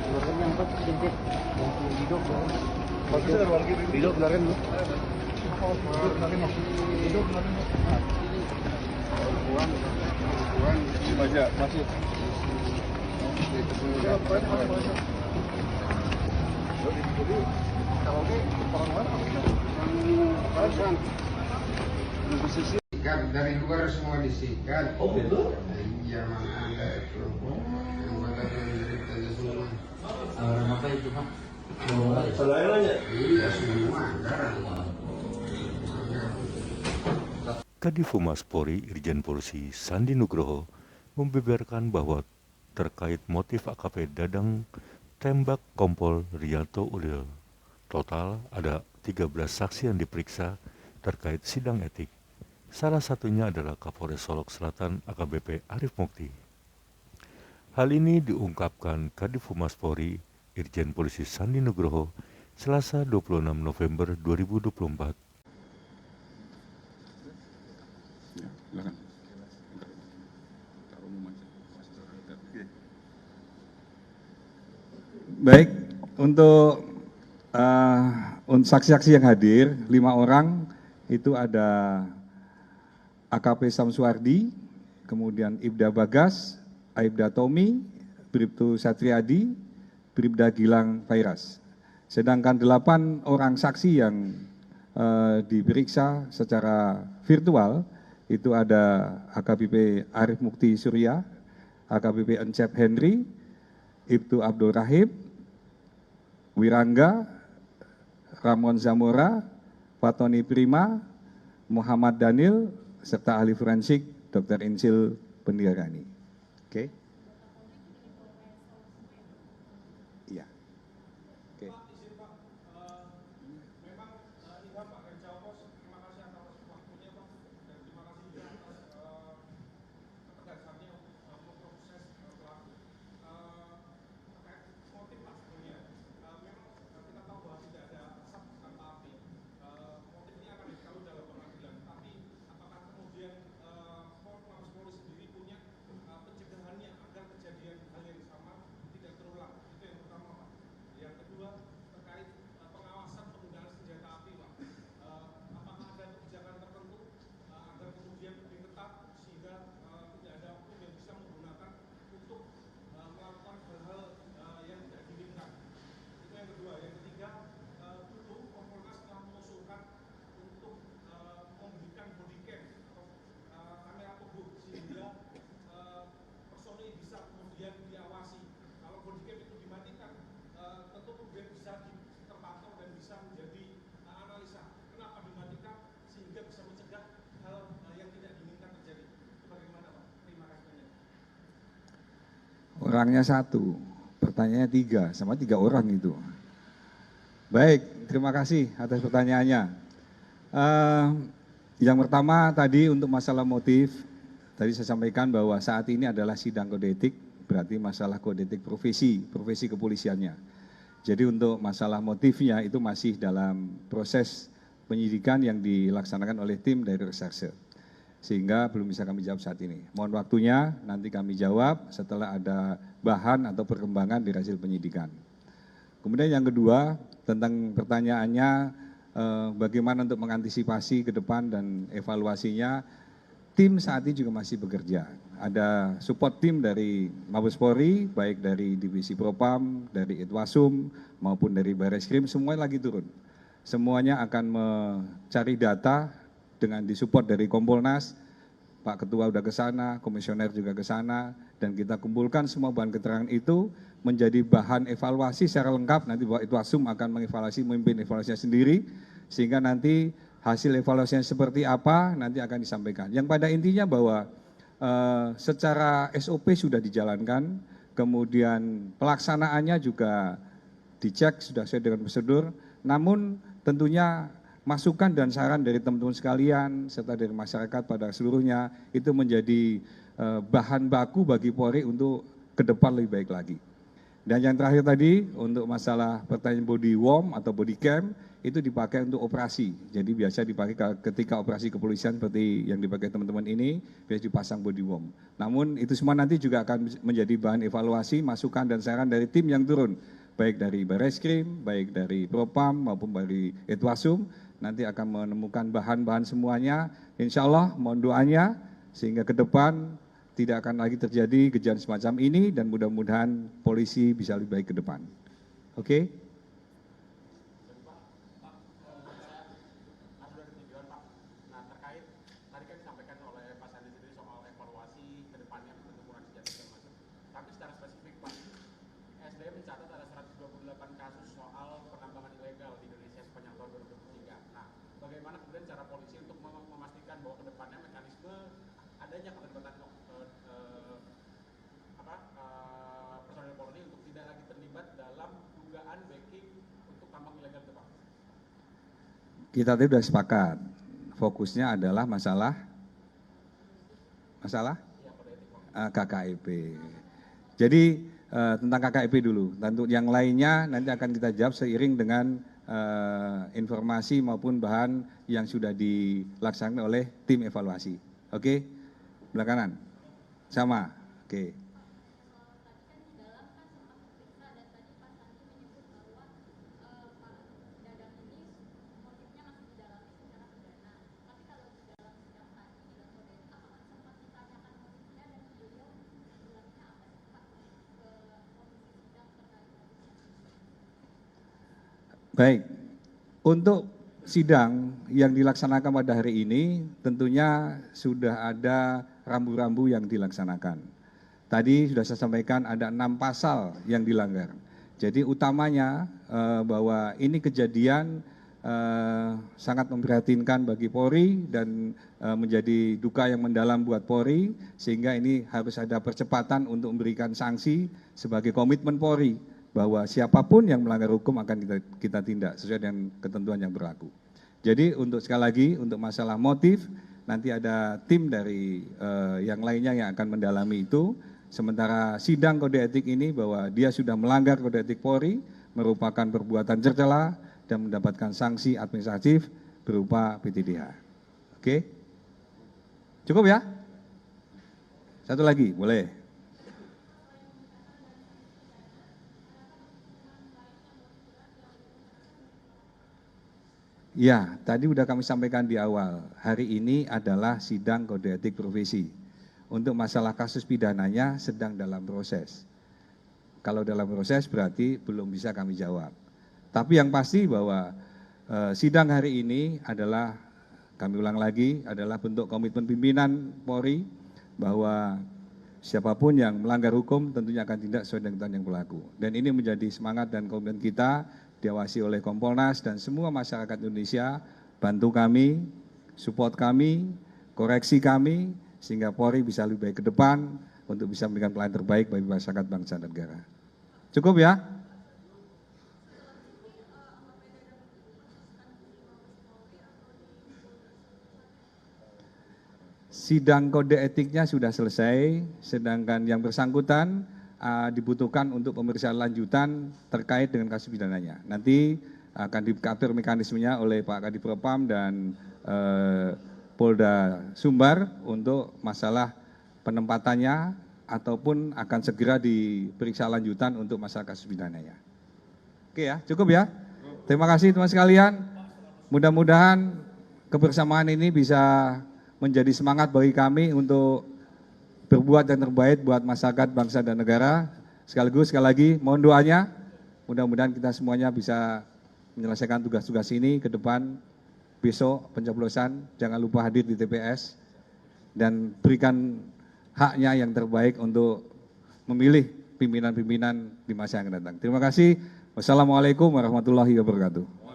Keluarkan yang empat sedikit. Hidup. Hidup keluarkan dulu. Hidup keluarkan. Puan baca masih. Kan dari luar semua disikat. Oh gitu? Iya, mana ada itu. Yang pada menderita semua. Orang apa itu Pak? Selain aja. Iya semua anggaran. Kadif Humas Polri Irjen Polisi Sandi Nugroho membeberkan bahwa terkait motif AKP Dadang tembak Kompol Rianto Ulil, total ada 13 saksi yang diperiksa terkait sidang etik. Salah satunya adalah Kapolres Solok Selatan AKBP Arif Mukti. Hal ini diungkapkan Kadif Humas Polri Irjen Polisi Sandi Nugroho Selasa 26 November 2024. Baik, untuk saksi-saksi yang hadir, 5 orang, itu ada AKP Samsuardi, kemudian Ibda Bagas, Aibda Tommy, Bribtu Satriadi, Bribda Gilang Fairas. Sedangkan 8 orang saksi yang diperiksa secara virtual, itu ada AKBP Arif Mukti Surya, AKBP Encep Henry, Ibtu Abdul Rahib, Wirangga, Ramon Zamora, Fatoni Prima, Muhammad Daniel, serta ahli forensik Dr. Insil Pendiarani. Oke. Iya. Oke. Orangnya 1, pertanyaannya 3, sama 3 orang itu. Baik, terima kasih atas pertanyaannya. Yang pertama tadi untuk masalah motif, tadi saya sampaikan bahwa saat ini adalah sidang kode etik, berarti masalah kode etik profesi kepolisiannya. Jadi untuk masalah motifnya itu masih dalam proses penyidikan yang dilaksanakan oleh tim dari reserse. Sehingga belum bisa kami jawab saat ini. Mohon waktunya, nanti kami jawab setelah ada bahan atau perkembangan di hasil penyidikan. Kemudian yang kedua, tentang pertanyaannya bagaimana untuk mengantisipasi ke depan dan evaluasinya, tim saat ini juga masih bekerja. Ada support tim dari Mabes Polri, baik dari Divisi Propam, dari Itwasum, maupun dari Bareskrim, semuanya lagi turun. Semuanya akan mencari data dengan disupport dari Kompolnas, Pak Ketua udah ke sana, Komisioner juga ke sana, dan kita kumpulkan semua bahan keterangan itu menjadi bahan evaluasi secara lengkap. Nanti Pak Itwasum akan mengevaluasi, memimpin evaluasinya sendiri, sehingga nanti hasil evaluasinya seperti apa nanti akan disampaikan. Yang pada intinya bahwa secara SOP sudah dijalankan, kemudian pelaksanaannya juga dicek sudah sesuai dengan prosedur, namun tentunya masukan dan saran dari teman-teman sekalian serta dari masyarakat pada seluruhnya itu menjadi bahan baku bagi Polri untuk ke depan lebih baik lagi. Dan yang terakhir tadi untuk masalah pertanyaan body worm atau body cam itu dipakai untuk operasi. Jadi biasa dipakai ketika operasi kepolisian seperti yang dipakai teman-teman ini, biasa dipasang body worm. Namun itu semua nanti juga akan menjadi bahan evaluasi, masukan dan saran dari tim yang turun, baik dari Bareskrim, baik dari Propam maupun dari Etwasum, nanti akan menemukan bahan-bahan semuanya. Insya Allah mohon doanya sehingga ke depan tidak akan lagi terjadi kejadian semacam ini dan mudah-mudahan polisi bisa lebih baik ke depan. Oke? Nah, terkait tadi kan disampaikan oleh Pak Sandi sendiri soal evaluasi ke depannya penemuan senjata segala macam. Tapi secara spesifik Pak, SDM mencatat ada 128 kasus soal penambangan ilegal di Indonesia sepanjang tahun 2023. Nah, bagaimana kemudian cara polisi untuk memastikan bahwa ke depannya mekanisme adanya keterlibatan personel Polri untuk tidak lagi terlibat dalam dugaan backing untuk tambang ilegal itu Pak? Kita tadi sudah sepakat, fokusnya adalah masalah KKIP. Jadi tentang KKIP dulu, tentu yang lainnya nanti akan kita jawab seiring dengan informasi maupun bahan yang sudah dilaksanakan oleh tim evaluasi. Oke? Belah kanan? Sama? Oke. Baik, untuk sidang yang dilaksanakan pada hari ini tentunya sudah ada rambu-rambu yang dilaksanakan. Tadi sudah saya sampaikan ada 6 pasal yang dilanggar. Jadi utamanya bahwa ini kejadian sangat memprihatinkan bagi Polri dan menjadi duka yang mendalam buat Polri, sehingga ini harus ada percepatan untuk memberikan sanksi sebagai komitmen Polri bahwa siapapun yang melanggar hukum akan kita tindak sesuai dengan ketentuan yang berlaku. Jadi untuk sekali lagi untuk masalah motif nanti ada tim dari yang lainnya yang akan mendalami itu. Sementara sidang kode etik ini bahwa dia sudah melanggar kode etik Polri merupakan perbuatan tercela dan mendapatkan sanksi administratif berupa PTDH. Oke? Cukup ya? Satu lagi, boleh. Ya, tadi sudah kami sampaikan di awal, hari ini adalah sidang kode etik profesi. Untuk masalah kasus pidananya sedang dalam proses. Kalau dalam proses berarti belum bisa kami jawab. Tapi yang pasti bahwa sidang hari ini adalah, kami ulang lagi, adalah bentuk komitmen pimpinan Polri bahwa siapapun yang melanggar hukum tentunya akan tindak sesuai dengan ketentuan yang berlaku. Dan ini menjadi semangat dan komitmen kita, diawasi oleh Kompolnas dan semua masyarakat Indonesia, bantu kami, support kami, koreksi kami, sehingga Polri bisa lebih baik ke depan untuk bisa memberikan pelayanan terbaik bagi masyarakat bangsa dan negara. Cukup ya? Sidang kode etiknya sudah selesai, sedangkan yang bersangkutan dibutuhkan untuk pemeriksaan lanjutan terkait dengan kasus pidananya. Nanti akan diatur mekanismenya oleh Pak Kadif Propam dan Polda Sumbar untuk masalah penempatannya ataupun akan segera diperiksa lanjutan untuk masalah kasus pidananya. Oke ya, cukup ya. Terima kasih teman sekalian. Mudah-mudahan kebersamaan ini bisa menjadi semangat bagi kami untuk berbuat yang terbaik buat masyarakat, bangsa, dan negara. Sekaligus sekali lagi mohon doanya, mudah-mudahan kita semuanya bisa menyelesaikan tugas-tugas ini ke depan. Besok pencoblosan, jangan lupa hadir di TPS dan berikan haknya yang terbaik untuk memilih pimpinan-pimpinan di masa yang akan datang. Terima kasih. Wassalamualaikum warahmatullahi wabarakatuh.